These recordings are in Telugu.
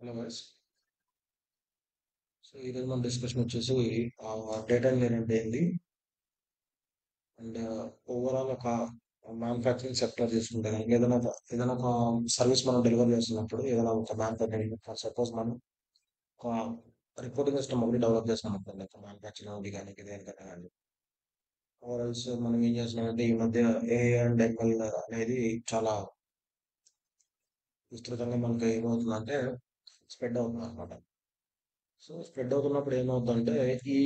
Hello guys. సో ఈరోజు మన డిస్కషన్ వచ్చేసి డేటా ఇంజనీరింగ్ అంటే ఏంది అండ్ ఓవరాల్ ఒక మ్యానుఫ్యాక్చరింగ్ సెక్టర్ తీసుకుంటే కనుక ఏదైనా ఒక సర్వీస్ మనం డెలివర్ చేస్తున్నప్పుడు ఏదైనా ఒక మ్యానుఫ్యాక్చరింగ్ ఫర్ సపోజ్ మనం ఒక రిపోర్టింగ్ సిస్టమ్ ఒకటి డెవలప్ చేస్తున్నాం అనుకోండి, ఒక మ్యానుఫ్యాక్చరింగ్ ఒకటి కానీ దేనికైనా కానీ ఓవరాల్స్ మనం ఏం చేస్తున్నామంటే ఈ మధ్య ఏఐ అండ్ ఎంఎల్ అనేది చాలా విస్తృతంగా మనకి ఏమవుతుందంటే స్ప్రెడ్ అవుతుంది అనమాట. సో స్ప్రెడ్ అవుతున్నప్పుడు ఏమవుతుందంటే ఈ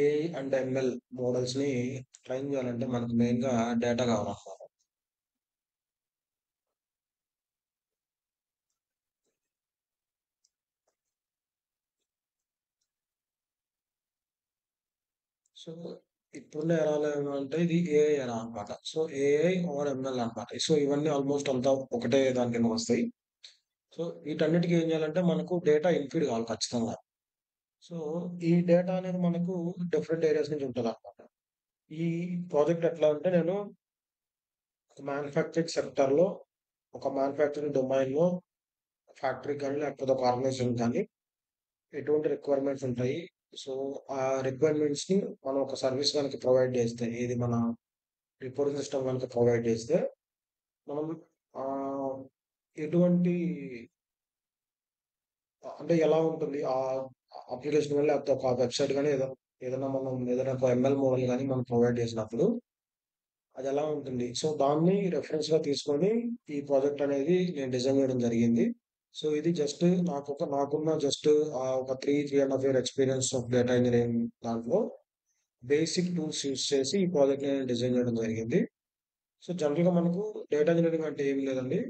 ఏఐ అండ్ ఎంఎల్ మోడల్స్ ని ట్రైన్ చేయాలంటే మనకు మెయిన్ గా డేటా కావాలన్నమాట. సో ఇప్పుడున్న ఎరాలో ఏమంటే ఇది ఏఐ ఎరా అనమాట. సో ఏఐ ఆర్ ఎంఎల్ అనమాట. సో ఇవన్నీ ఆల్మోస్ట్ అంతా ఒకటే దాని కింద వస్తాయి. సో వీటన్నిటికీ ఏం చేయాలంటే మనకు డేటా ఇన్ఫీడ్ కావాలి ఖచ్చితంగా. సో ఈ డేటా అనేది మనకు డిఫరెంట్ ఏరియాస్ నుంచి ఉంటుంది అనమాట. ఈ ప్రాజెక్ట్ ఎట్లా అంటే నేను మ్యానుఫ్యాక్చరింగ్ సెక్టర్ లో ఒక మ్యానుఫ్యాక్చరింగ్ డొమైన్ లో ఫ్యాక్టరీ కానీ లేకపోతే ఒక ఆర్గనైజేషన్ కానీ ఎటువంటి రిక్వైర్మెంట్స్ ఉంటాయి. సో ఆ రిక్వైర్మెంట్స్ ని మనం ఒక సర్వీస్ కనుక ప్రొవైడ్ చేస్తే, ఏది మన రిపోర్టింగ్ సిస్టమ్ కనుక ప్రొవైడ్ చేస్తే మనం ఆ ఎటువంటి అంటే ఎలా ఉంటుంది ఆ అప్లికేషన్ కానీ లేకపోతే ఒక వెబ్సైట్ కానీ ఏదైనా ఒక ఎంఎల్ మోడల్ కానీ మనం ప్రొవైడ్ చేసినప్పుడు అది ఎలా ఉంటుంది. సో దాన్ని రెఫరెన్స్ గా తీసుకొని ఈ ప్రాజెక్ట్ అనేది నేను డిజైన్ చేయడం జరిగింది. సో ఇది జస్ట్ నాకున్న జస్ట్ ఒక 3.5 years experience of data engineering దాంట్లో బేసిక్ టూల్స్ యూస్ చేసి ఈ ప్రాజెక్ట్ ని డిజైన్ చేయడం జరిగింది. సో జనరల్ గా మనకు డేటా ఇంజనీరింగ్ అంటే ఏం లేదండి.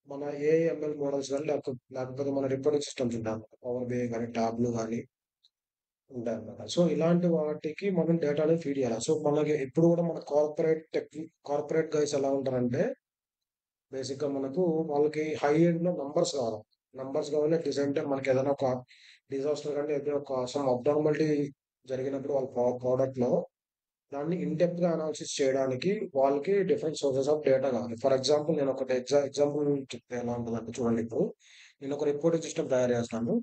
మన ఏఐఎంఎల్ మోడల్స్ కానీ లేకపోతే మన రిపోర్టింగ్ సిస్టమ్స్ ఉంటాయి, పవర్ బిఐ కానీ టాబ్లు కానీ ఉంటాయి అన్నమాట. సో ఇలాంటి వాటికి మనం డేటాని ఫీడ్ చేయాలి. సో మనకి ఎప్పుడు కూడా మన కార్పొరేట్ గైస్ ఎలా ఉంటారంటే బేసిక్ గా మనకు వాళ్ళకి హై ఎండ్ లో నంబర్స్ కావాలి అట్లీస్ట్. అంటే మనకి ఏదైనా ఒక డిజాస్టర్ కానీ ఏదైనా ఒక సమ్ అబ్నార్మాలిటీ జరిగినప్పుడు వాళ్ళ ప్రోడక్ట్ లో దాన్ని ఇన్ డెప్త్ గా అనాలిసిస్ చేయడానికి వాళ్ళకి డిఫరెంట్ సోర్సెస్ ఆఫ్ డేటా కావాలి. ఫర్ ఎగ్జాంపుల్ నేను ఒకటి ఎగ్జాంపుల్ చెప్తే ఎలా ఉంటుందంటే చూడండి. ఇప్పుడు నేను ఒక రిపోర్టింగ్ సిస్టమ్ తయారు చేస్తాను.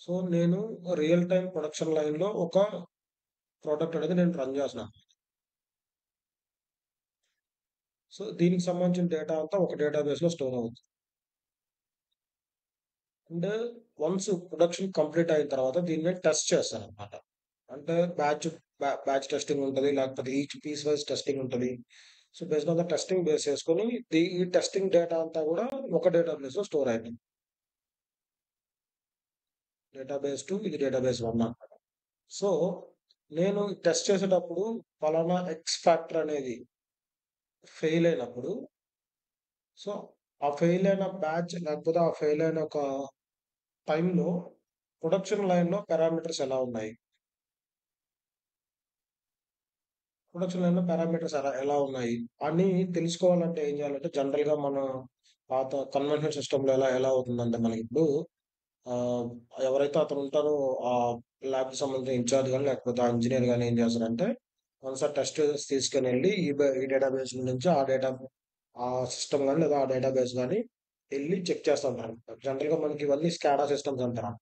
సో నేను రియల్ టైం ప్రొడక్షన్ లైన్ లో ఒక ప్రోడక్ట్ అనేది నేను రన్ చేస్తున్నాను. సో దీనికి సంబంధించిన డేటా అంతా ఒక డేటాబేస్ లో స్టోర్ అవుతుంది. అండ్ వన్స్ ప్రొడక్షన్ కంప్లీట్ అయిన తర్వాత దీన్ని టెస్ట్ చేస్తాను అనమాట. అంటే బ్యాచ్ టెస్టింగ్ ఉంటుంది, లేకపోతే ఈచ్ పీస్ వైజ్ టెస్టింగ్ ఉంటుంది. So based on the testing base చేసుకొని ఈ టెస్టింగ్ డేటా అంతా కూడా ఒక డేటాబేస్ లో స్టోర్ అయిపోయింది. డేటాబేస్ 2 ఇది డేటాబేస్ 1 అన్నమాట. సో నేను టెస్ట్ చేసేటప్పుడు పలానా ఎక్స్ ఫ్యాక్టర్ అనేది ఫెయిల్ అయినప్పుడు, సో ఆ ఫెయిల్ అయిన బ్యాచ్ లేకపోతే ఆ ఫెయిల్ అయిన ఒక టైంలో ప్రొడక్షన్ లైన్ లో పారామీటర్స్ ఎలా ఉన్నాయి, ఎలా ఉన్నాయి అని తెలుసుకోవాలంటే ఏం చేయాలంటే జనరల్ గా మన పాత కన్వెన్షనల్ సిస్టమ్ లో ఎలా ఎలా అవుతుందంటే మనకి ఇప్పుడు ఆ, ఎవరైతే అతను ఉంటారో ఆ ల్యాబ్ కి సంబంధించిన ఇన్ఛార్జ్ కానీ లేకపోతే ఆ ఇంజనీర్ కానీ ఏం చేస్తారంటే వన్స్ ఆ టెస్ట్ తీసుకుని వెళ్ళి ఈ డేటాబేస్ నుంచి ఆ సిస్టమ్ కానీ లేదా ఆ డేటాబేస్ కానీ వెళ్ళి చెక్ చేస్తూ ఉంటారు. జనరల్ గా మనకి ఇవన్నీ స్కాడా సిస్టమ్స్ అంటారు.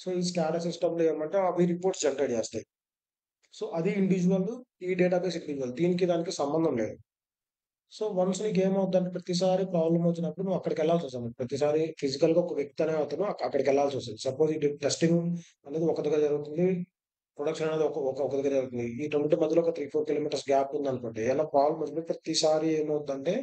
సో ఈ స్కాడా సిస్టమ్ లో ఏమంటే అవి రిపోర్ట్స్ జనరేట్ చేస్తాయి. సో అది ఇండివిజువల్, ఈ డేటాబేస్ ఇండివిజువల్, దీనికి దానికి సంబంధం లేదు. సో వన్స్ నీకు ఏమవుతుందంటే ప్రతిసారి ప్రాబ్లం వచ్చినప్పుడు నువ్వు అక్కడికి వెళ్ళాల్సి వస్తుంది. ప్రతిసారి ఫిజికల్ గా ఒక వ్యక్తి అనే అతను అక్కడికి వెళ్ళాల్సి వస్తుంది. సపోజ్ ఈ టెస్టింగ్ అనేది ఒక దగ్గర జరుగుతుంది, ప్రొడక్షన్ అనేది ఒక దగ్గర జరుగుతుంది. ఈ రెండింటి మధ్యలో ఒక 3-4 kilometers గ్యాప్ ఉంది అనుకోండి. ఏదైనా ప్రాబ్లం వచ్చినప్పుడు ప్రతిసారి ఏమవుతుందంటే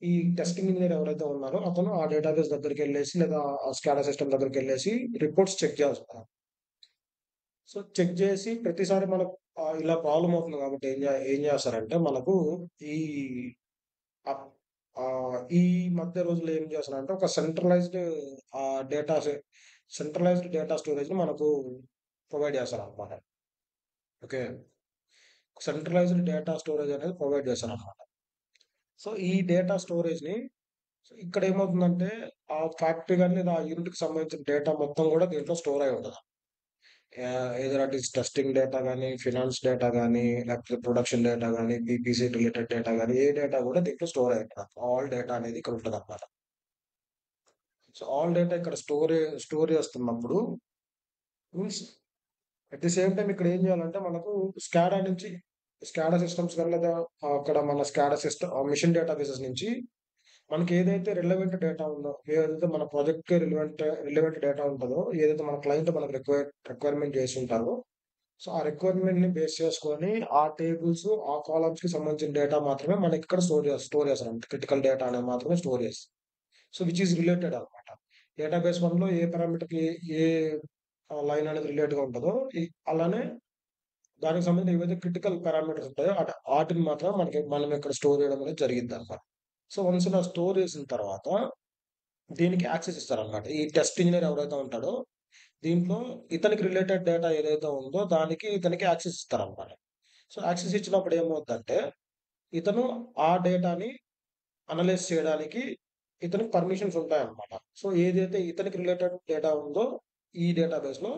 ఈ టెస్టింగ్ ఇంజనీర్ ఎవరైతే ఉన్నారో అతను ఆ డేటాబేస్ దగ్గరికి వెళ్ళేసి లేదా ఆ స్కాడా సిస్టమ్ దగ్గరికి వెళ్ళేసి రిపోర్ట్స్ చెక్ చేస్తారు. సో చెక్ చేసి ప్రతిసారి మనకు ఇలా ప్రాబ్లం అవుతుంది కాబట్టి ఏం చేస్తారంటే మనకు ఈ అప్ ఈ మధ్య రోజుల్లో ఏం చేస్తున్నారంటే ఒక డేటా సెంట్రలైజ్డ్ డేటా స్టోరేజ్ ని మనకు ప్రొవైడ్ చేస్తారన్నమాట. ఓకే. సెంట్రలైజ్డ్ డేటా స్టోరేజ్ అనేది ప్రొవైడ్ చేస్తారన్నమాట. సో ఈ డేటా స్టోరేజ్ ని ఇక్కడ ఏమవుతుందంటే ఆ ఫ్యాక్టరీ కానీ ఆ యూనిట్ కి సంబంధించిన డేటా మొత్తం కూడా దీంట్లో స్టోర్ అయి ఉంటుంది. ఏదైనా టెస్టింగ్ డేటా కానీ, ఫినాన్స్ డేటా కానీ, లేకపోతే ప్రొడక్షన్ డేటా కానీ, పీపీసీ రిలేటెడ్ డేటా కానీ, ఏ డేటా కూడా దీంట్లో స్టోర్ అయి ఉంటుంది. ఆల్ డేటా అనేది ఇక్కడ ఉంటుంది అన్నమాట. సో, ఆల్ డేటా ఇక్కడ స్టోర్ చేస్తున్నప్పుడు means at the same time ఇక్కడ ఏం చేయాలంటే మనకు స్కాడా నుంచి స్కాడా సిస్టమ్స్ గాని లేదా అక్కడ మన స్కాడా మెషిన్ డేటాబేసెస్ నుంచి మనకి ఏదైతే రిలవెంట్ డేటా ఉందో, ఏదైతే మన ప్రాజెక్ట్‌కి రిలవెంట్ డేటా ఉంటదో, ఏదైతే మన క్లయింట్ మనకు రిక్వైర్మెంట్ చేసి ఉంటారో, సో, ఆ రిక్వైర్మెంట్‌ని బేస్ చేసుకొని ఆ టేబుల్స్, ఆ కాలమ్స్‌కి సంబంధించిన డేటా మాత్రమే మనకిక్కడ స్టోర్ చేస్తారన్నమాట. క్రిటికల్ డేటా అనేది మాత్రమే స్టోర్ చేస్తాం. సో, విచ్ ఈస్ రిలేటెడ్ అన్నమాట. డేటాబేస్ 1లో ఏ పారామీటర్‌కి ఏ లైన్ అనేది రిలేట్‌గా ఉంటదో, అలానే దానికి సంబంధించిన ఏవైతే క్రిటికల్ పారామీటర్స్ ఉంటాయో ఆటిని మాత్రం మనం ఇక్కడ స్టోర్ చేయడం అనేది జరిగిద్దన్నమాట. సో, వన్స్ ఇలా స్టోర్ చేసిన తర్వాత దీనికి యాక్సెస్ ఇస్తారన్నమాట. ఈ టెస్ట్ ఇంజినీర్ ఎవరైతే ఉంటాడో దీంట్లో ఇతనికి రిలేటెడ్ డేటా ఏదైతే ఉందో దానికి ఇతనికి యాక్సెస్ ఇస్తారన్నమాట. సో, యాక్సెస్ ఇచ్చినప్పుడు ఏమవుద్దంటే ఇతను ఆ డేటాని అనలైజ్ చేయడానికి ఇతనికి పర్మిషన్స్ ఉంటాయన్నమాట. సో, ఏదైతే ఇతనికి రిలేటెడ్ డేటా ఉందో ఈ డేటాబేస్‌లో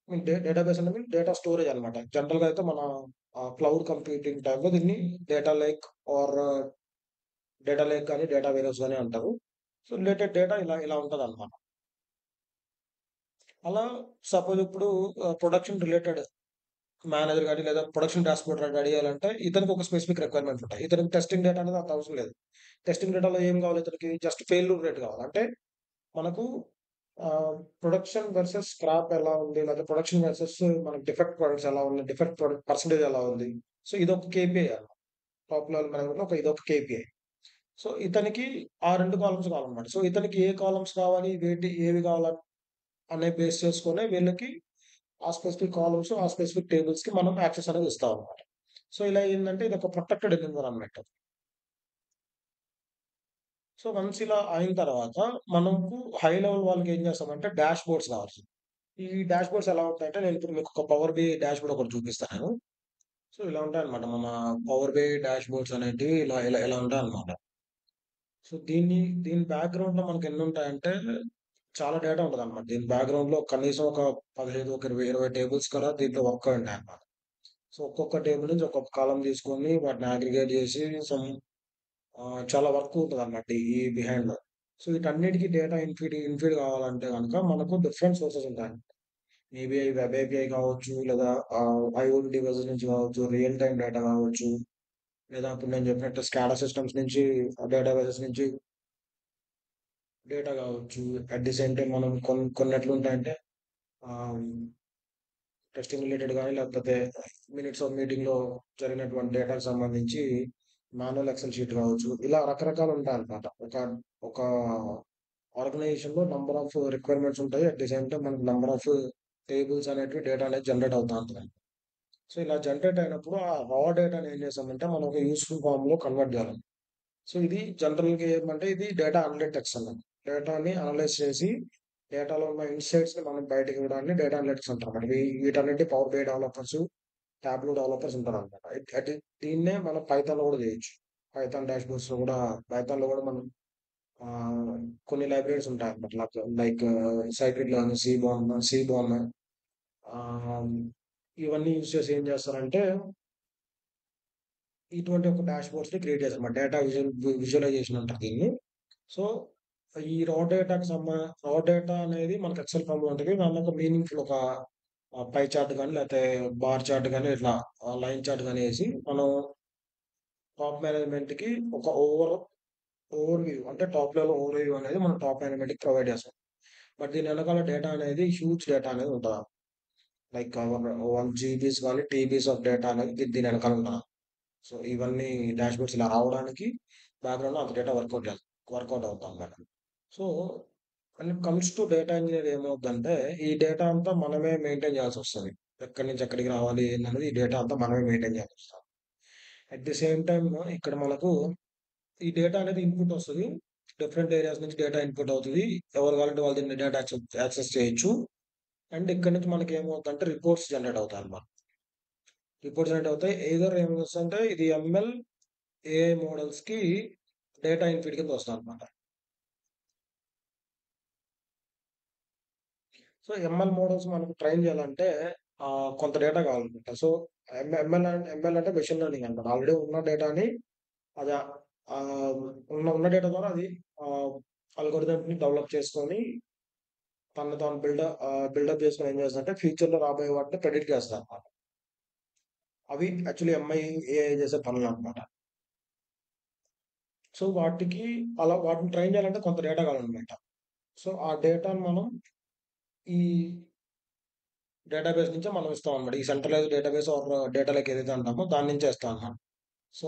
మీన్ డేటాబేస్ అంటే మీన్ డేటా స్టోరేజ్ అన్నమాట. జనరల్‌గా అయితే మన క్లౌడ్ కంప్యూటింగ్ టైమ్‌లో దీన్ని data lake or data lake గాని, డేటా వేర్‌హౌస్ గాని అంటారు. సో, రిలేటెడ్ డేటా ఇలా ఉంటదన్నమాట. అలా సపోజ్ ఇప్పుడు ప్రొడక్షన్ రిలేటెడ్ మేనేజర్ గాని, లేదా ప్రొడక్షన్ డాష్‌బోర్డ్ రెడీ చేయాలంటే ఇతనికి ఒక స్పెసిఫిక్ రిక్వైర్‌మెంట్స్ ఉంటాయి. ఇతనికి టెస్టింగ్ డేటా అనేది అంత అవసరం లేదు. టెస్టింగ్ డేటాలో ఏం కావాలి ఇతనికి జస్ట్ ఫెయిల్యూర్ రేట్ కావాలి. అంటే మనకు ప్రొడక్షన్ వర్సెస్ స్క్రాప్ ఎలా ఉంది? లేదా ప్రొడక్షన్ వర్సెస్ మనకి డిఫెక్ట్ ప్రొడక్ట్స్ ఎలా ఉన్నాయి? డిఫెక్ట్ ప్రొడక్ట్ పర్సెంటేజ్ ఎలా ఉంది? సో, ఇదొక కేపీఐ అన్నమాట. టాప్ లెవెల్ మేనేజ్మెంట్‌లో ఇదొక కేపీఐ. సో, ఇతనికి ఆ 2 కాలమ్స్ కావాలన్నమాట. సో, ఇతనికి ఏ కాలమ్స్ కావాలి? ఏవి కావాలి? అనే బేస్ చేసుకొని వీళ్ళకి ఆ స్పెసిఫిక్ కాలమ్స్, ఆ స్పెసిఫిక్ టేబుల్స్‌కి మనం యాక్సెస్ అనేది ఇస్తామన్నమాట. సో, ఇలా ఏందంటే ఇదొక ప్రొటెక్టెడ్ ఎన్విరాన్మెంట్. సో, వన్స్ ఇలా అయిన తర్వాత మనకు హై లెవెల్ వాళ్ళకి ఏం చేస్తామంటే డాష్‌బోర్డ్స్ కావాలి. ఈ డాష్‌బోర్డ్స్ ఎలా ఉంటాయంటే నేనిప్పుడు మీకొక పవర్ బిఐ డాష్‌బోర్డ్ ఒకటి చూపిస్తాను నేను. సో, ఇలా ఉంటాయన్నమాట. మన పవర్ బిఐ డాష్‌బోర్డ్స్ అనేటివి ఇలా ఉంటాయన్నమాట. సో, దీని బ్యాక్‌గ్రౌండ్‌లో మనకెన్నుంటాయంటే చాలా డేటా ఉంటదన్నమాట. దీని బ్యాక్‌గ్రౌండ్‌లో కనీసం ఒక 15, ఒక 20 టేబుల్స్ కూడా దీంట్లో వర్క్ అయి ఉంటాయన్నమాట. సో, ఒక్కొక్క టేబుల్ నుంచి ఒక్కొక్క కాలమ్ తీసుకొని వాటిని అగ్రిగేట్ చేసి చాలా వర్క్ ఉంటదన్నమాట ఈ బిహైండ్‌లో. సో, వీటన్నిటికి డేటా ఇన్‌ఫీడ్ కావాలంటే గనక మనకు డిఫరెంట్ సోర్సెస్ ఉంటాయి. మేబీ అవి వెబ్ ఏపీఐ కావచ్చు, లేదా ఐఓటీ డివైసెస్ నుంచి కావచ్చు, రియల్ టైమ్ డేటా కావచ్చు, లేదా ఇప్పుడు నేను చెప్పినట్టు స్కాడా సిస్టమ్స్ నుంచి డేటాబేసెస్ నుంచి డేటా కావచ్చు. అట్ ది సేమ్ టైమ్ మనం కొన్ని ఎట్లుంటాయంటే ఆహ్, టెస్టింగ్ రిలేటెడ్ గాని లేకపోతే మినిట్స్ ఆఫ్ మీటింగ్‌లో జరిగినటువంటి డేటాకి సంబంధించి మాన్యువల్ ఎక్సెల్ షీట్ కావచ్చు. ఇలా రకరకాలు ఉంటాయన్నమాట. ఒక ఆర్గనైజేషన్‌లో నంబర్ ఆఫ్ రిక్వైర్మెంట్స్ ఉంటాయి. అట్ ది సేమ్ టైమ్ మనకు నంబర్ ఆఫ్ టేబుల్స్ అనేటివి డేటా అనేది జనరేట్ అవుతా ఉంటది. సో, ఇలా జనరేట్ అయినప్పుడు ఆ రా డేటాని ఏం చేసామంటే మనం ఒక యూజ్‌ఫుల్ ఫార్మ్‌లో కన్వర్ట్ చేయాలి. సో, ఇది జనరల్‌గా ఏమంటే ఇది డేటా అనలిటిక్స్ అన్నమాట. డేటాని అనలైజ్ చేసి డేటాలో ఉన్న ఇన్‌సైట్స్‌ని మనం బయటకి ఇవ్వడాన్ని డేటా అనలిటిక్స్ అంటారన్నమాట. వీటన్నిటిని power BI developers, tableau developers ఉంటారన్నమాట. దీన్నే మనం పైథాన్‌లో కూడా చేయొచ్చు. పైథాన్ డాష్‌బోర్డ్స్‌లో కూడా పైథాన్‌లో కూడా మనం ఆహ్, కొన్ని లైబ్రరీస్ ఉంటాయన్నమాట. లైక్ సైకిల్ అని, సీబాన్ ఆహ్, ఇవన్నీ యూజ్ చేసి ఏం చేస్తారంటే ఇటువంటి ఒక డాష్‌బోర్డ్స్‌ని క్రియేట్ చేశారన్నమాట. డేటా విజువలైజేషన్ అంటారు దీన్ని. సో, ఈ రా డేటా అనేది మనకు ఎక్సెల్ ఫార్మ్‌లో ఉంటది. దానిలో ఒక మీనింగ్‌ఫుల్ ఒక పై చార్ట్ గాని, లేతే బార్ చార్ట్ గాని, ఇట్లా లైన్ చార్ట్ గాని ఏసి మనం టాప్ మేనేజ్మెంట్‌కి ఒక ఓవర్‌వ్యూ అంటే టాప్ లెవెల్ ఓవర్‌వ్యూ అనేది మనం టాప్ మేనేజ్మెంట్‌కి ప్రొవైడ్ చేస్తాం. బట్ దీని వెనకాల డేటా అనేది హ్యూజ్ డేటా అనేది ఉంటది. లైక్ 1 జీబీస్ గాని, టీబీస్ ఆఫ్ డేటా అనేది దీని వెనకాల ఉంటది. సో, ఇవన్నీ డాష్‌బోర్డ్స్ ఇలా రావడానికి బ్యాక్‌గ్రౌండ్‌లో అంత డేటా వర్కౌట్ అవుతుందన్నమాట. So, when it comes to data engineer ఏమవుద్దంటే, ఈ డేటా అంతా మనమే మెయింటైన్ చేయాల్సొస్తది. ఎక్కడి నుంచి ఎక్కడికి రావాలి ఏందనేది ఈ డేటా అంతా మనమే మెయింటైన్ చేయాల్సొస్తది. అట్ ది సేమ్ టైమ్ ఇక్కడ మనకు ఈ డేటా అనేది ఇన్‌పుట్ ఒస్తది. డిఫరెంట్ ఏరియాస్ నుంచి డేటా ఇన్‌పుట్ అవుతది. ఎవరు కావాలంటే వాళ్ళు దీన్ని డేటా యాక్సెస్ చేయొచ్చు. అండ్ ఇక్కడి నుంచి మనకేమవుద్దంటే రిపోర్ట్స్ జనరేట్ అవుతాయన్నమాట. రిపోర్ట్స్ జనరేట్ అవుతాయి. ఎయిదర్ ఏమొస్తదంటే ఇది ఎంఎల్, ఏఐ మోడల్స్‌కి డేటా ఇన్‌ఫీడ్ కింద వస్తదన్నమాట. సో, ఎంఎల్ మోడల్స్ మనకు ట్రైన్ చేయాలంటే కొంత డేటా కావాలన్నమాట. సో, ఎంఎల్ అంటే మెషిన్ లెర్నింగ్ అన్నమాట. ఆల్రెడీ ఉన్న డేటాని అది ఉన్న డేటా ద్వారా అది ఆహ్, ఆల్గోరిథమ్‌ని డెవలప్ చేసుకొని తనను తాను బిల్డప్ చేసుకొని ఏం చేస్తదంటే ఫ్యూచర్‌లో రాబోయే వాటిని ప్రెడిక్ట్ చేస్తదన్నమాట. అవి యాక్చువల్లీ ఎంఐ, ఏఐ చేసే పనులన్నమాట. సో, వాటిని ట్రైన్ చేయాలంటే కొంత డేటా కావాలన్నమాట. సో, ఆ డేటాను మనం ఈ డేటాబేస్ నుంచే మనం ఇస్తామన్నమాట. ఈ centralised database or data lake ఏదైతే అంటామో దాని నుంచే ఇస్తామన్నమాట. సో,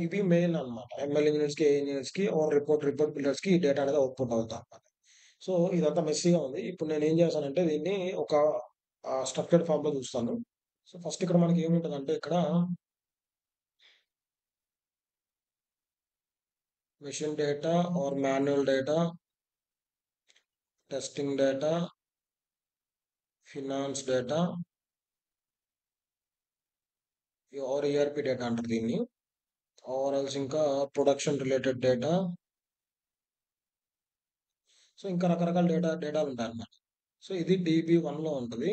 ఇవి మెయిన్ అన్నమాట. ఎంఎల్ ఇంజినీర్స్‌కి, ఏఐ ఇంజినీర్స్‌కి ఆర్ రిపోర్ట్ బిల్డర్స్‌కి ఈ డేటా అనేది అవుట్‌పుట్ అవుద్దన్నమాట. సో, ఇదంతా మెస్సీగా ఉంది. ఇప్పుడు నేనేం చేశానంటే దీన్ని ఒక స్ట్రక్చర్డ్ ఫార్మ్‌లో చూస్తాను. సో, ఫస్ట్ ఇక్కడ మనకి ఏముంటదంటే ఇక్కడ machine data or manual data, testing data, finance data or ERP data అంటారు దీన్ని. ఆర్ ఎల్స్ ఇంకా ప్రొడక్షన్ రిలేటెడ్ డేటా. సో, ఇంకా రకరకాల డేటాలుంటాయన్నమాట. సో, ఇది డీబీ1లో ఉంటది.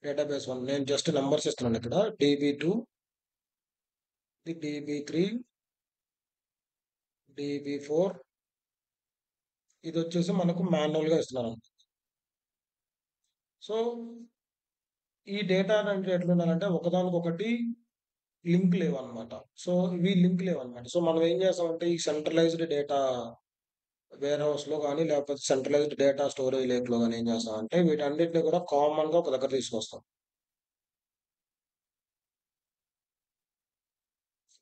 డేటాబేస్ 1 నేను జస్ట్ నంబర్స్ ఇస్తున్నాను ఇక్కడ. డీబీ2, ఇది డీబీ3, డీబీ4 ఇదొచ్చేసి మనకు మాన్యువల్‌గా ఇస్తున్నాను. సో, ఈ డేటా అంటే ఎట్లుండాలంటే ఒకదానికొకటి లింక్ లేవన్నమాట. సో, ఇవి లింక్ లేవన్నమాట. సో, మనం ఏం చేస్తామంటే ఈ సెంట్రలైజ్డ్ డేటా వేర్ హౌస్‌లో గాని, లేకపోతే సెంట్రలైజ్డ్ డేటా స్టోరేజ్ లేక్‌లో గాని ఏం చేస్తామంటే వీటన్నిటిని కూడా కామన్‌గా ఒక దగ్గర తీసుకొస్తాం.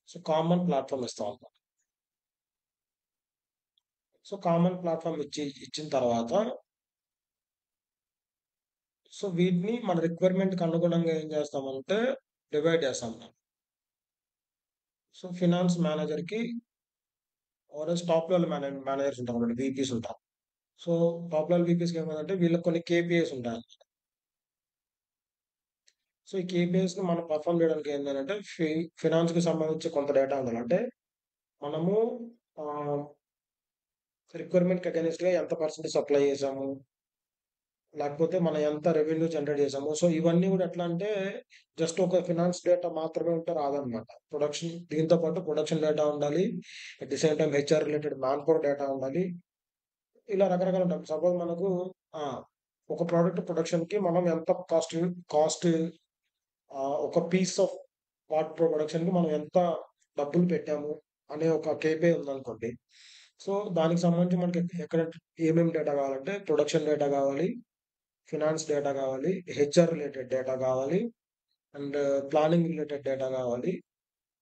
సో, కామన్ ప్లాట్‌ఫార్మ్ ఇస్తామన్నమాట. సో, కామన్ ప్లాట్‌ఫార్మ్ ఇచ్చిన తర్వాత సో, వీటిని మన రిక్వైర్మెంట్‌కి అనుగుణంగా ఏం చేస్తామంటే డివైడ్ చేస్తాం. సో, ఫినాన్స్ మేనేజర్‌కి ఆర్ఎల్స్ టాప్ లెవెల్ మేనేజర్స్ ఉంటారన్నమాట. వీపీస్ ఉంటారు. సో, టాప్ లెవెల్ వీపీస్‌కి ఏమైందంటే వీళ్ళకి కొన్ని కేపీఐస్ ఉంటాయి. సో, ఈ కేపీఐస్‌ని మనం పెర్ఫార్మ్ చేయడానికి ఏందనంటే ఫినాన్స్‌కి సంబంధించి కొంత డేటా ఉండాలి. అంటే మనము ఆహ్, రిక్వైర్మెంట్‌కి అగైనెస్ట్‌గా ఎంత పర్సెంటేజ్ సప్లై చేసాము, లేకపోతే మనం ఎంత రెవెన్యూ జనరేట్ చేసాము. సో, ఇవన్నీ గూడా ఎట్లా అంటే జస్ట్ ఒక ఫినాన్స్ డేటా మాత్రమే ఉంటే రాదన్నమాట. దీంతో పాటు ప్రొడక్షన్ డేటా ఉండాలి. At the same time HR related man power data ఉండాలి. ఇలా రకరకాలు ఉంటాయి. సపోజ్ మనకు ఆ! ఒక ప్రొడక్ట్ ప్రొడక్షన్‌కి మనం ఎంత కాస్ట్ ఒక పీస్ ఆఫ్ పార్ట్ ప్రొడక్షన్‌కి మనం ఎంత డబ్బులు పెట్టాము అనే ఒక కేపీఐ ఉందనుకోండి. సో, దానికి సంబంధించి మనకి ఏమేమి డేటా కావాలంటే ప్రొడక్షన్ డేటా కావాలి, ఫినాన్స్ డేటా కావాలి, హెచ్ఆర్ రిలేటెడ్ డేటా కావాలి, అండ్ ప్లానింగ్ రిలేటెడ్ డేటా కావాలి.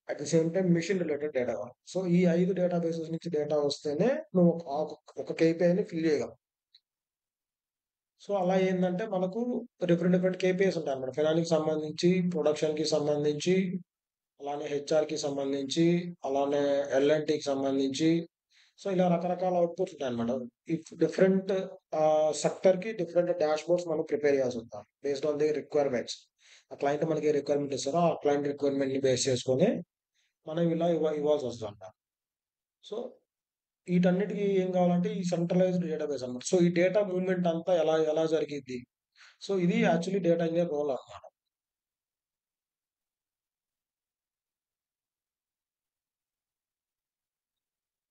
At the same time machine related data కావాలి. సో, ఈ 5 డేటాబేసెస్ నుంచి డేటా వస్తేనే నువ్వు ఒక కేపీఐని ఫిల్ చేయగలవు. సో, అలా ఏందంటే మనకు డిఫరెంట్ డిఫరెంట్ కేపీఐస్ ఉంటాయన్నమాట. ఫినాన్స్‌కి సంబంధించి, ప్రొడక్షన్‌కి సంబంధించి, అలానే హెచ్ఆర్‌కి సంబంధించి, అలానే ఎల్&టీకి సంబంధించి, సో, ఇలా రకరకాల అవుట్‌పుట్స్ ఉంటాయన్నమాట. డిఫరెంట్ సెక్టర్‌కి డిఫరెంట్ డాష్‌బోర్డ్స్ మనం ప్రిపేర్ చేయాల్సుంటది. Based on the requirements. ఆ క్లయింట్ మనకి ఏ రిక్వైర్మెంట్ ఇస్తారో, ఆ క్లయింట్ రిక్వైర్మెంట్‌ని బేస్ చేసుకొని మనం ఇలా ఇవ్వాల్సొస్తదంట. సో, ఈటన్నిటికి ఏం కావాలంటే ఈ సెంట్రలైజ్డ్ డేటాబేస్ అన్నమాట. సో, ఈ డేటా మూవ్‌మెంట్ అంతా ఎలా ఎలా జరిగిద్ది? సో, ఇది యాక్చువల్లీ డేటా ఇంజినియర్ రోల్ అన్నమాట.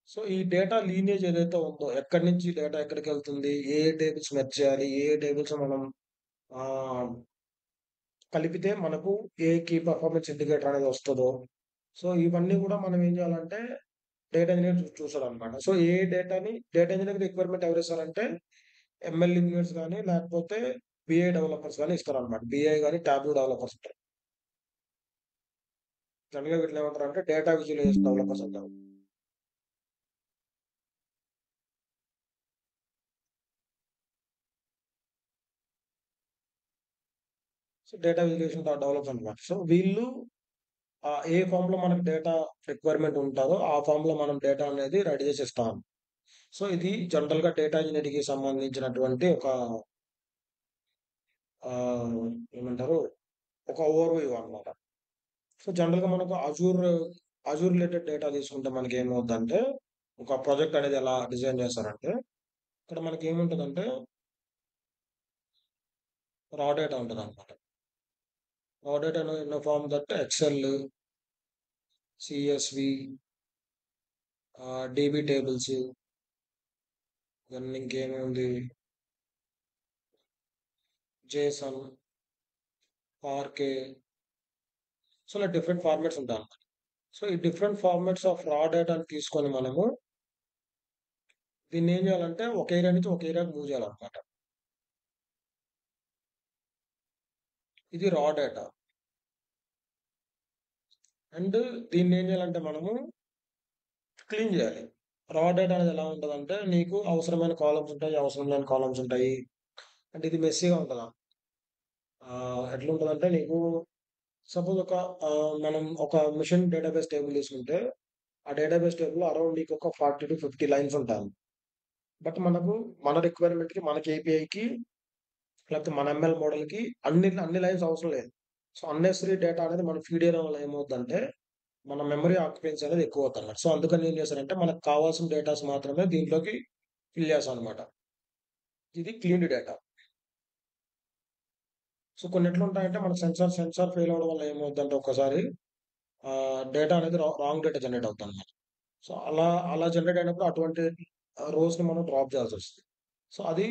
సో, ఈ డేటా లీనియేజ్ ఏదైతే ఉందో, ఎక్కడి నుంచి డేటా ఎక్కడికెళ్తుంది? ఏ ఏ టేబుల్స్ మెర్జ్ చేయాలి? ఏ ఏ టేబుల్స్ మనం ఆహ్, కలిపితే మనకు ఏ కీ పెర్ఫార్మన్స్ ఇండికేటర్ అనేది వస్తదో, సో, ఇవన్నీ గూడా మనం ఏం చేయాలంటే డేటా ఇంజినియర్ చూస్తాడన్నమాట. సో, డేటా ఇంజినియర్‌కి రిక్వైర్మెంట్ ఎవరిస్తారంటే ఎంఎల్ ఇంజినీర్స్ గాని, లేకపోతే బీఐ డెవలపర్స్ గాని ఇస్తారన్నమాట. బీఐ గాని, టాబ్లూ డెవలపర్స్ ఉంటారు. జనరల్‌గా వీటిని ఏమంటారంటే డేటా విజువలైజేషన్ డెవలపర్స్ అంటారు. సో, డేటా విజువలైజేషన్ డెవలపర్స్ అన్నమాట. సో, వీళ్ళు ఏ ఫార్మ్‌లో మనకు డేటా రిక్వైర్మెంట్ ఉంటారో, ఆ ఫార్మ్‌లో మనం డేటా అనేది రెడీ చేసి ఇస్తాం. సో, ఇది జనరల్‌గా డేటా ఇంజినీరింగ్‌కి సంబంధించినటువంటి ఒక ఆహ్, ఏమంటారు? ఒక ఓవర్‌వ్యూ అన్నమాట. సో, జనరల్‌గా మనకు అజూర్ రిలేటెడ్ డేటా తీసుకుంటే మనకేమవుద్దంటే, ఒక ప్రాజెక్ట్ అనేది ఎలా డిజైన్ చేస్తారంటే, ఇక్కడ మనకేముంటదంటే, రా డేటా ఉంటదన్నమాట. Raw data in the form that Excel, CSV, DB tables, then ఇంకేముంది, జేసన్, ఆర్కే. సో, ఇలా డిఫరెంట్ ఫార్మాట్స్ ఉంటాయన్నమాట. సో, ఈ డిఫరెంట్ ఫార్మాట్స్ ఆఫ్ రా డేటాని తీసుకొని మనము దీన్నేం జేయాలంటే ఒక ఏరియా నుంచి ఒక ఏరియాకి మూవ్ జేయాలన్నమాట. ఇది రా డేటా. అండ్ దీన్నేం జేయాలంటే మనము క్లీన్ జేయాలి. రా డేటా అనేది ఎలా ఉంటదంటే, నీకు అవసరమైన కాలమ్స్ ఉంటాయి, అవసరం లేని కాలమ్స్ ఉంటాయి. అంటే ఇది మెస్సీగా ఉంటదా? ఎట్లుంటదంటే నీకు సపోజ్ మనం ఒక మిషన్ డేటాబేస్ టేబుల్ తీసుకుంటే, ఆ డేటాబేస్ టేబుల్‌లో అరౌండ్ నీకొక 40-50 లైన్స్ ఉంటాయి. బట్ మనకు మన రిక్వైర్మెంట్‌కి, మన కేపీఐకి లేకపోతే మన ఎంఎల్ మోడల్‌కి అన్ని లైన్స్ అవసరం లేదు. సో, అన్నెసెసరీ డేటా అనేది మనం ఫీడ్ చేయడం వల్ల ఏమవుద్దంటే, మన మెమరీ ఆక్యుపెన్సీ అనేది ఎక్కువవుద్దన్నమాట. సో, అందుకని ఏం చేశారంటే, మనకు కావాల్సిన డేటాస్ మాత్రమే దీంట్లోకి ఫిల్ చేస్తామన్నమాట. ఇది క్లీన్డ్ డేటా. సో, కొన్ని ఎట్లుంటాయంటే, మన సెన్సార్ ఫెయిల్ అవ్వడం వల్ల ఏమవుద్దంటే ఒక్కసారి డేటా అనేది రాంగ్ డేటా జనరేట్ అవుద్దన్నమాట. సో, అలా జనరేట్ అయినప్పుడు అటువంటి రోస్‌ని మనం డ్రాప్ చేయాల్సొస్తది. సో, అది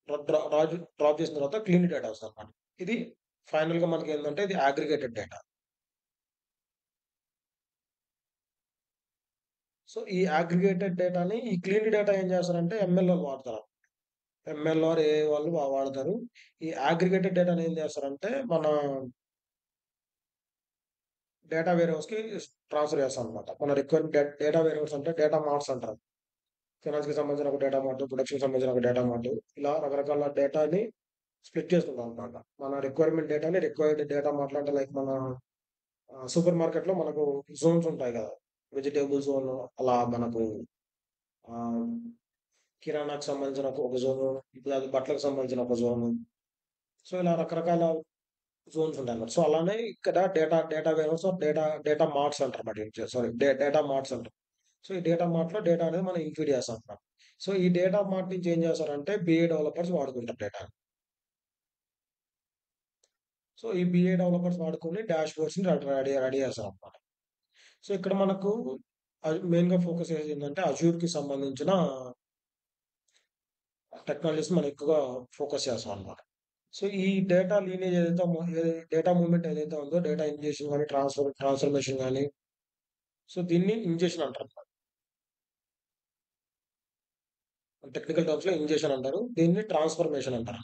డ్రా డ్రా రాజు డ్రాప్ చేసిన తర్వాత క్లీన్ డేటా వస్తదన్నమాట. ఇది ఫైనల్‌గా మనకేందంటే ఇది అగ్రిగేటెడ్ డేటా. సో, ఈ అగ్రిగేటెడ్ డేటాని ఈ క్లీన్డ్ డేటా ఏం చేస్తారంటే ఎంఎల్‌ఓలు వాడతారు. ఎంఎల్‌ఆర్, ఏఐ వాళ్ళు వాడతారు. ఈ అగ్రిగేటెడ్ డేటాని ఏం చేస్తారంటే మన డేటా వేర్‌హౌస్‌కి ట్రాన్స్‌ఫర్ చేస్తామన్నమాట. మన రిక్వైర్డ్ డేటా వేర్‌హౌస్ అంటే డేటా మార్ట్స్ అంటారు. ఫైనాన్స్‌కి సంబంధించిన ఒక డేటా మార్ట్, ప్రొడక్షన్‌కి సంబంధించిన ఒక డేటా మార్ట్. ఇలా రకరకాల డేటాని స్ప్లిట్ చేసుకుంటామన్నమాట. మన రిక్వైర్మెంట్ డేటాని రిక్వైర్డ్ డేటా మార్ట్‌లో అంటే లైక్ మన సూపర్ మార్కెట్‌లో మనకు జోన్స్ ఉంటాయి కదా! వెజిటబుల్ జోన్ అలా మనకు ఆహ్, కిరాణాకు సంబంధించిన ఒక జోను, లేదా బట్టలకు సంబంధించిన ఒక జోను. సో, ఇలా రకరకాల జోన్స్ ఉంటాయన్నమాట. సో, అలానే ఇక్కడ data warehouse of data marts అంటారన్నమాట. సారీ, డేటా మార్ట్స్ అంటారు. సో, ఈ డేటా మార్ట్‌లో డేటా అనేది మనం ఇంక్లూడ్ చేస్తామన్నమాట. సో, ఈ డేటా మార్ట్ నుంచి ఏం చేస్తారంటే బీఏ డెవలపర్స్ వాడుకుంటారు డేటాని. సో, ఈ బీఏ డెవలపర్స్ వాడుకొని డాష్‌బోర్డ్స్‌ని రెడీ చేస్తారన్నమాట. సో, ఇక్కడ మనకు మెయిన్‌గా ఫోకస్ చేసేది ఏంటంటే అజూర్‌కి సంబంధించిన టెక్నాలజీస్ మనం ఎక్కువగా ఫోకస్ చేస్తామన్నమాట. సో, ఈ డేటా లీనేజ్ డేటా మూవ్‌మెంట్ ఏదైతే ఉందో డేటా ఇంజెషన్ గాని, ట్రాన్స్‌ఫర్మేషన్ గాని, సో, దీన్ని ఇంజెషన్ అంటారు. టెక్నికల్ టర్మ్స్‌లో ఇంజెషన్ అంటారు. దీన్ని ట్రాన్స్‌ఫర్మేషన్ అంటారు.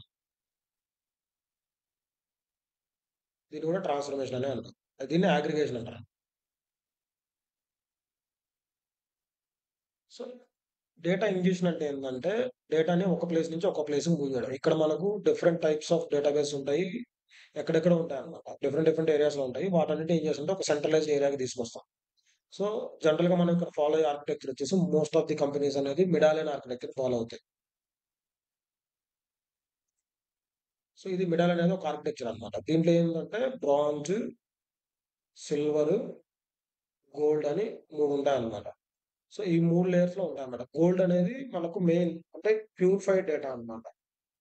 దీన్ని కూడా ట్రాన్స్‌ఫర్మేషన్ అనే అంటారు. దీన్ని అగ్రిగేషన్ అంటారు. సో, డేటా ఇంజెషన్ అంటే ఏందంటే, డేటాని ఒక ప్లేస్ నుంచి ఒక ప్లేస్‌కి మూవ్ చేయడం. ఇక్కడ మనకు డిఫరెంట్ టైప్స్ ఆఫ్ డేటాబేస్ ఉంటాయి. ఎక్కడెక్కడో ఉంటాయన్నమాట. డిఫరెంట్ ఏరియాస్‌లో ఉంటాయి. వాటన్నిటిని ఏం చేస్తామంటే ఒక సెంట్రలైజ్డ్ ఏరియాకి తీసుకొస్తాం. సో, జనరల్‌గా మనం ఇక్కడ ఫాలో అయ్యే ఆర్కిటెక్చర్ వచ్చేసి మోస్ట్ ఆఫ్ ది కంపెనీస్ అనేది మిడాలియన్ ఆర్కిటెక్చర్ ఫాలో అవుతాయి. సో, ఇది మిడాల్ అనేది ఒక ఆర్కిటెక్చర్ అన్నమాట. దీంట్లో ఏందంటే బ్రాంజ్, సిల్వర్, గోల్డ్ అని 3 ఉంటాయన్నమాట. సో, ఈ 3 లేయర్స్‌లో ఉంటాయన్నమాట. గోల్డ్ అనేది మనకు మెయిన్ అంటే ప్యూరిఫైడ్ డేటా అన్నమాట.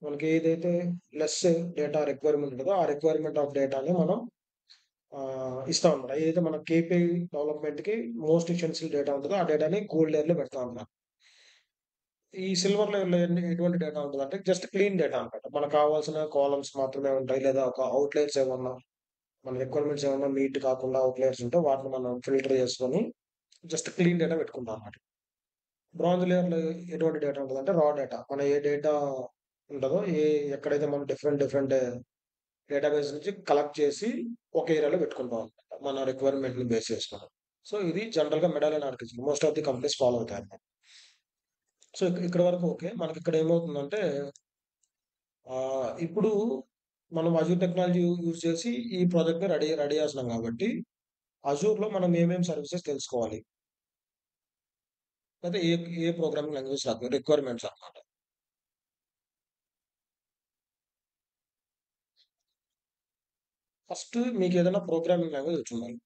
మనకి ఏదైతే లెస్ డేటా రిక్వైర్మెంట్ ఉంటదో, ఆ రిక్వైర్మెంట్ ఆఫ్ డేటాని మనం ఇస్తామన్నమాట. ఏదైతే మన కేపీఐ డెవలప్‌మెంట్‌కి మోస్ట్ ఎసెన్షియల్ డేటా ఉంటదో, ఆ డేటాని గోల్డ్ లేయర్‌లో పెడతామన్నమాట. ఈ సిల్వర్ లేయర్‌లో ఎటువంటి డేటా ఉంటదంటే జస్ట్ క్లీన్ డేటా అన్నమాట. మనకు కావాల్సిన కాలమ్స్ మాత్రమే ఉంటాయి. లేదా ఒక అవుట్‌లైర్స్ ఏమన్నా మన రిక్వైర్మెంట్స్ ఏమన్నా మీట్ కాకుండా అవుట్‌లైర్స్ ఉంటే వాటిని మనం ఫిల్టర్ చేసుకొని జస్ట్ క్లీన్ డేటా పెట్టుకుంటాం అన్నమాట. బ్రాంజ్ లేయర్‌లో ఎటువంటి డేటా ఉంటదంటే రా డేటా. మన ఏ డేటా ఉంటదో, ఎక్కడైతే మనం డిఫరెంట్ డేటాబేస్ నుంచి కలెక్ట్ చేసి ఒక ఏరియాలో పెట్టుకుంటాం అన్నమాట. మన రిక్వైర్మెంట్‌ని బేస్ చేసుకొని. సో, ఇది జనరల్‌గా medallion architecture. Most of the companies follow అవుతాయన్నమాట. సో, ఇక్కడి వరకు ఓకే. మనకిక్కడ ఏమవుతుందంటే ఇప్పుడు మనం అజూర్ టెక్నాలజీ యూజ్ చేసి ఈ ప్రాజెక్ట్‌ని రెడీ చేస్తున్నాం కాబట్టి, అజూర్‌లో మనం ఏమేం సర్వీసెస్ తెలుసుకోవాలి? అయితే ఏ ప్రోగ్రామింగ్ లాంగ్వేజ్ రిక్వైర్మెంట్స్ అన్నమాట. ఫస్ట్ మీకేదైనా ప్రోగ్రామింగ్ లాంగ్వేజ్ వచ్చుండాలి.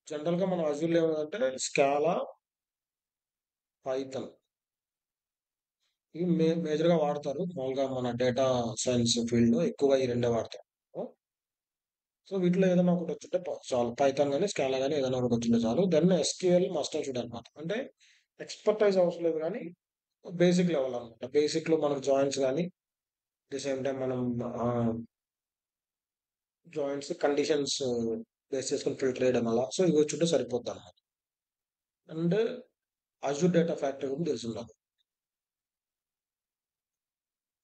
జనరల్‌గా మనం అజూర్‌లో ఏముందంటే స్కాలా, పైథాన్ ఇవి మేజర్‌గా వాడతారు. మామూలుగా మన డేటా సైన్స్ ఫీల్డ్‌లో ఎక్కువగా ఈ రెండే వాడతారు. సో వీటిలో ఏదైనా ఒకటి వచ్చుంటే చాలు. పైథాన్ గాని, స్కాలా గాని ఏదైనా ఒకటి వచ్చుంటే చాలు. Then SQL must and should అనమాట. అంటే ఎక్స్‌పర్టైజ్ అవసరం లేదు గానీ, బేసిక్ లెవెల్ అనమాట. బేసిక్‌లో మనకు జాయిన్స్ గాని, ది సేమ్ టైమ్ మనం ఆహ్, జాయిన్స్ కండిషన్స్ బేస్ చేసుకొని ఫిల్టర్ చేయడం అలా. సో ఇవి వచ్చుంటే సరిపోద్దనమాట. అండ్ అజూర్ డేటా ఫ్యాక్టరీ గురించి తెలిసుండాలి.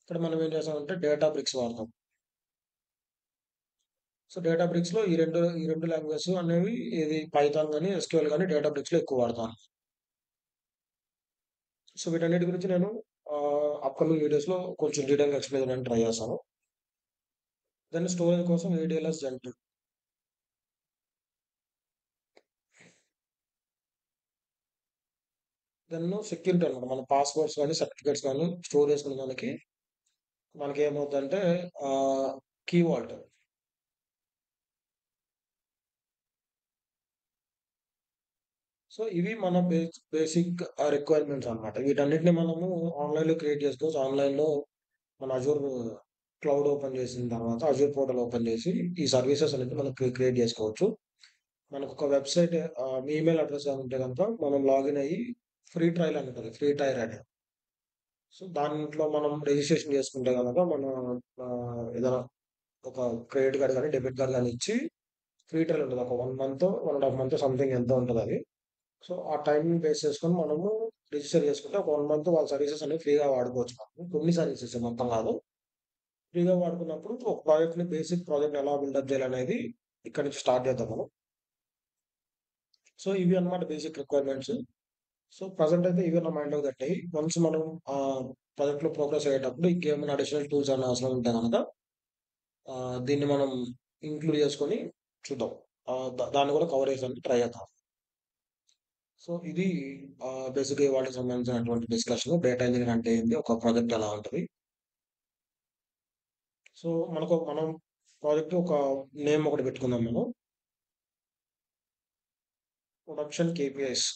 ఇక్కడ మనం ఏం చేస్తామంటే డేటాబ్రిక్స్ వాడతాం. సో డేటాబ్రిక్స్‌లో ఈ రెండు లాంగ్వేజెస్ అనేవి ఏది పైథాన్ గాని, ఎస్‌క్యూఎల్ గాని డేటాబ్రిక్స్‌లో ఎక్కువ వాడతాను. సో వీటన్నిటి గురించి నేను అప్‌కమింగ్ వీడియోస్‌లో కొంచెం డీటెయిల్‌గా ఎక్స్‌ప్లెయిన్ చేయడానికి ట్రై చేస్తాను. దెన్ స్టోరేజ్ కోసం ఏడీఎల్ఎస్ జెన్2. దెన్ సెక్యూరిటీ అన్నమాట. మన పాస్‌వర్డ్స్ గాని, సర్టిఫికేట్స్ గాని స్టోర్ చేసుకునే దానికి మనకేమవుద్దంటే ఆహ్, కీ వాల్ట్. సో ఇవి మన బేసిక్ రిక్వైర్మెంట్స్ అన్నమాట. వీటన్నిటిని మనము ఆన్‌లైన్‌లో క్రియేట్ చేసుకోవచ్చు. ఆన్‌లైన్‌లో మన అజూర్ క్లౌడ్ ఓపెన్ చేసిన తర్వాత అజూర్ పోర్టల్ ఓపెన్ చేసి ఈ సర్వీసెస్ అనేది మనం క్రియేట్ చేసుకోవచ్చు. మనకొక వెబ్‌సైట్ మీ ఈమెయిల్ అడ్రెస్ గాని ఉంటే గనుక మనం లాగిన్ అయ్యి ఫ్రీ ట్రయల్ అని ఉంటది. ఫ్రీ టైర్ అని. సో దాంట్లో మనం రిజిస్ట్రేషన్ చేసుకుంటే గనక మన ఏదైనా ఒక క్రెడిట్ కార్డ్ గాని, డెబిట్ కార్డ్ గాని ఇచ్చి ఫ్రీ ట్రయల్ ఉంటది. ఒక 1 మంతో, 1 ½ మంతో సంథింగ్ ఎంతో ఉంటదది. సో ఆ టైమ్‌ని బేస్ చేసుకొని మనము రిజిస్టర్ చేసుకుంటే ఒక 1 మంత్ వాళ్ళ సర్వీసెస్ అనేవి ఫ్రీగా వాడుకోవచ్చు మనం. కొన్ని సర్వీసెస్ మొత్తం కాదు. ఫ్రీగా వాడుకున్నప్పుడు ఒక బేసిక్ ప్రాజెక్ట్‌ని ఎలా బిల్డప్ చేయాలనేది ఇక్కడి నుంచి స్టార్ట్ చేద్దాం మనం. సో ఇవి అన్నమాట బేసిక్ రిక్వైర్మెంట్స్. సో ప్రెజెంట్ అయితే ఇవి నా మైండ్‌లోకి తట్టాయి. వన్స్ మనం ప్రాజెక్ట్‌లో ప్రోగ్రెస్ అయ్యేటప్పుడు ఇంకేమైనా అడిషనల్ టూల్స్ ఏమైనా అవసరం ఉంటే గనక దీన్ని మనం ఇంక్లూడ్ చేసుకొని చూద్దాం. దాన్ని కూడా కవర్ చేయడానికి ట్రై చేద్దాం. సో ఇది బేసిక్‌గా ఇవాళకి సంబంధించినటువంటి డిస్కషన్. డేటా ఇంజినియరింగ్ అంటే ఏంది? ఒక ప్రాజెక్ట్ ఎలా ఉంటది? సో మనం ప్రాజెక్ట్ ఒక నేమ్ ఒకటి పెట్టుకుందాం మనం. ప్రొడక్షన్ కేపీఐస్,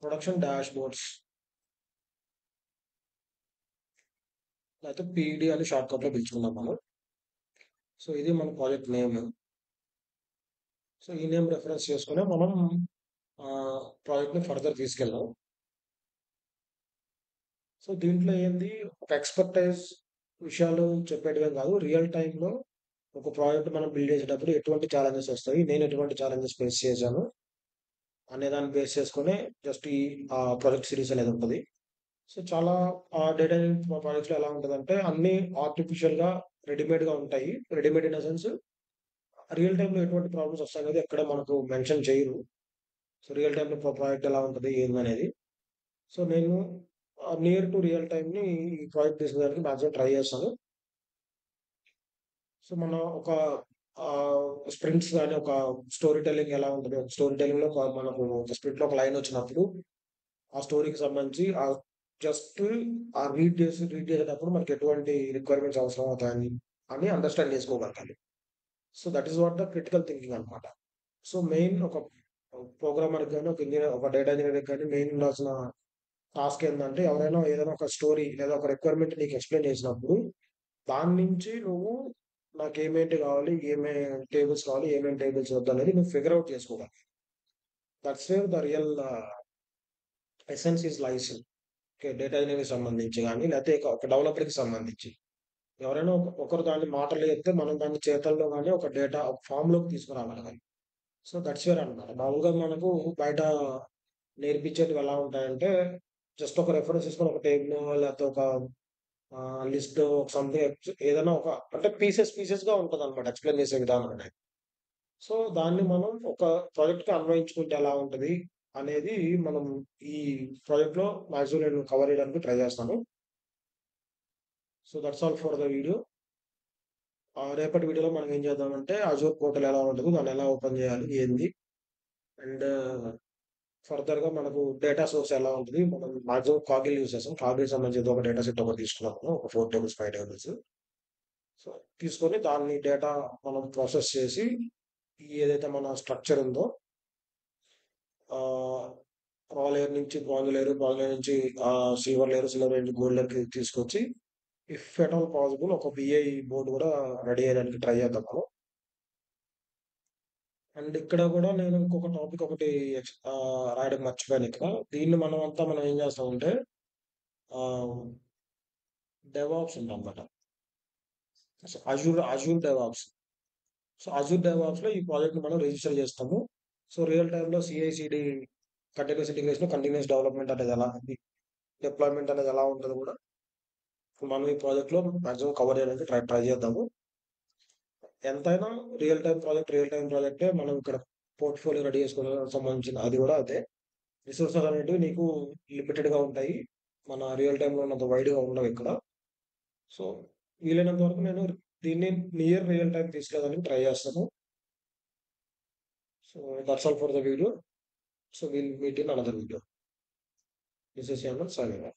ప్రొడక్షన్ డాష్‌బోర్డ్స్ లేకపోతే పీడీ అని షార్ట్‌కట్‌లో పిలుచుకుందాం మనం. సో ఇది మన ప్రాజెక్ట్ నేమ్. సో ఈ నేమ్ రిఫరెన్స్ చేసుకొని మనం ప్రాజెక్ట్‌ని ఫర్దర్ తీసుకెళ్దాం. సో దీంట్లో ఏంది ఒక ఎక్స్‌పర్టైజ్ విషయాలు చెప్పేటివేం కాదు. రియల్ టైమ్‌లో ఒక ప్రాజెక్ట్ మనం బిల్డ్ చేసేటప్పుడు ఎటువంటి ఛాలెంజెస్ వస్తాయి? నేను ఎటువంటి ఛాలెంజెస్ ఫేస్ చేశాను? అనే దాన్ని బేస్ చేసుకొని జస్ట్ ఈ ప్రాజెక్ట్ సిరీస్ అనేది ఉంటది. సో చాలా డేటా ప్రాజెక్ట్స్‌లో ఎలా ఉంటదంటే అన్నీ ఆర్టిఫిషియల్‌గా రెడీమేడ్‌గా ఉంటాయి. Readymade in the sense real టైమ్‌లో ఎటువంటి ప్రాబ్లమ్స్ వస్తాయనేది ఎక్కడ మనకు మెన్షన్ చేయరు. సో రియల్ టైమ్‌లో ప్రాజెక్ట్ ఎలా ఉంటది? ఏందనేది. సో నేను నియర్ టు రియల్ టైమ్‌ని ఈ ప్రాజెక్ట్ తీసుకోవడానికి మాక్సిమం ట్రై చేస్తాను. సో మనం ఒక స్ప్రింట్స్ గాని, ఒక స్టోరీ టెల్లింగ్ ఎలా ఉంటది? ఒక స్టోరీ టెల్లింగ్‌లో మనకు ఒక స్ప్రింట్‌లో ఒక లైన్ వచ్చినప్పుడు, ఆ స్టోరీకి సంబంధించి జస్ట్ రీడ్ చేసేటప్పుడు మనకి ఎటువంటి రిక్వైర్మెంట్స్ అవసరం అవుతాయని అండర్‌స్టాండ్ చేసుకోగలగాలి. So that is what the critical thinking అన్నమాట. సో మెయిన్ ఒక ప్రోగ్రామర్‌కి గాని, ఒక ఇంజినీర్ ఒక డేటా ఇంజినీర్‌కి గాని మెయిన్ ఉండాల్సిన టాస్క్ ఏందంటే ఎవరైనా ఏదైనా ఒక స్టోరీ లేదా ఒక రిక్వైర్మెంట్ నీకు ఎక్స్‌ప్లెయిన్ చేసినప్పుడు దాని నుంచి నువ్వు నాకేమేంటి కావాలి? టేబుల్స్ కావాలి? ఏమేం టేబుల్స్ వద్దనేది నువ్వు ఫిగర్ ఔట్ చేసుకోవాలి. That's where the real essence is lies in. Okay. Data ఇంజినీరింగ్‌కి సంబంధించి గాని, లేతే ఒక డెవలపర్‌కి సంబంధించి. ఎవరైనా ఒకరు దాన్ని మాటల్లో చెప్తే మనం దాన్ని చేతల్లో గాని ఒక డేటా ఒక ఫార్మ్‌లోకి తీసుకురాగలగాలి. సో దట్స్ వేర్ అన్నమాట. మామూలుగా మనకు బయట నేర్పించేటివి ఎలా ఉంటాయంటే, జస్ట్ ఒక రిఫరెన్స్ తీసుకొని ఒక టేబులో లేకపోతే ఒక లిస్టో సంథింగ్ ఏదైనా ఒక అంటే పీసెస్‌గా ఉంటదన్నమాట ఎక్స్‌ప్లెయిన్ చేసే విధానం అనేది. సో, దాన్ని మనం ఒక ప్రాజెక్ట్‌కి అన్వయించుకుంటే ఎలా ఉంటది అనేది మనం ఈ ప్రాజెక్ట్‌లో మాక్సిమం నేను కవర్ చేయడానికి ట్రై చేస్తాను. So, that's all for the video. రేపటి వీడియోలో మనం ఏం చేద్దామంటే అజూర్ పోర్టల్ ఎలా ఉంటది? దాన్ని ఎలా ఓపెన్ చేయాలి? ఏంది? అండ్ ఫర్దర్‌గా మనకు డేటా సోర్స్ ఎలా ఉంటది? మనం మాక్సిమం కాగిల్ యూజ్ చేస్తాం. కాగిల్ సంబంధించి ఏదో ఒక డేటా సెట్ ఒకటి తీసుకున్నాము. ఒక 4 టేబుల్స్, 5 టేబుల్స్. సో, తీసుకొని దాన్ని డేటా మనం ప్రాసెస్ చేసి ఏదైతే మన స్ట్రక్చర్ ఉందో ఆహ్, రా లేయర్ నుంచి బ్రాంజ్ లేయర్ నుంచి సిల్వర్ లేయర్, సిల్వర్ లేయర్ నుంచి గోల్డ్ లేయర్‌కి తీసుకొచ్చి ఇఫ్ ఎట్ ఆల్ పాసిబుల్ ఒక బీఐ బోర్డ్ కూడా రెడీ అయ్యడానికి ట్రై చేద్దాం మనం. అండ్ ఇక్కడ గూడా నేను ఇంకొక టాపిక్ ఒకటి రాయడం మర్చిపోయాను ఇక్కడ. దీన్ని మనం ఏం చేస్తామంటే ఆహ్, డెవాప్స్ ఉందన్నమాట. So, Azure DevOps. So, Azure డెవాప్స్‌లో ఈ ప్రాజెక్ట్‌ని మనం రిజిస్టర్ చేస్తాము. సో, రియల్ టైమ్‌లో CICD continuous integration, continuous development అనేది ఎలా ఉంది, డిప్లాయ్‌మెంట్ అనేది ఎలా ఉంటదో గూడా మనం ఈ ప్రాజెక్ట్‌లో మాక్సిమం కవర్ చేయడానికి ట్రై ట్రై చేద్దాము. ఎంతైనా రియల్ టైమ్ ప్రాజెక్టే మనం ఇక్కడ పోర్ట్‌ఫోలియో రెడీ చేసుకోవడానికి సంబంధించిన అది గూడా అదే. రిసోర్సెస్ అనేటివి నీకు లిమిటెడ్‌గా ఉంటాయి. మన రియల్ టైమ్‌లో ఉన్నంత వైడ్‌గా ఉండవిక్కడ. సో, వీలైనంత వరకు నేను దీన్ని నియర్ రియల్ టైమ్ తీసుకెళ్ళడానికి ట్రై చేస్తాను. So that's all for the video. So we'll meet in another video. This is Yaman signing off.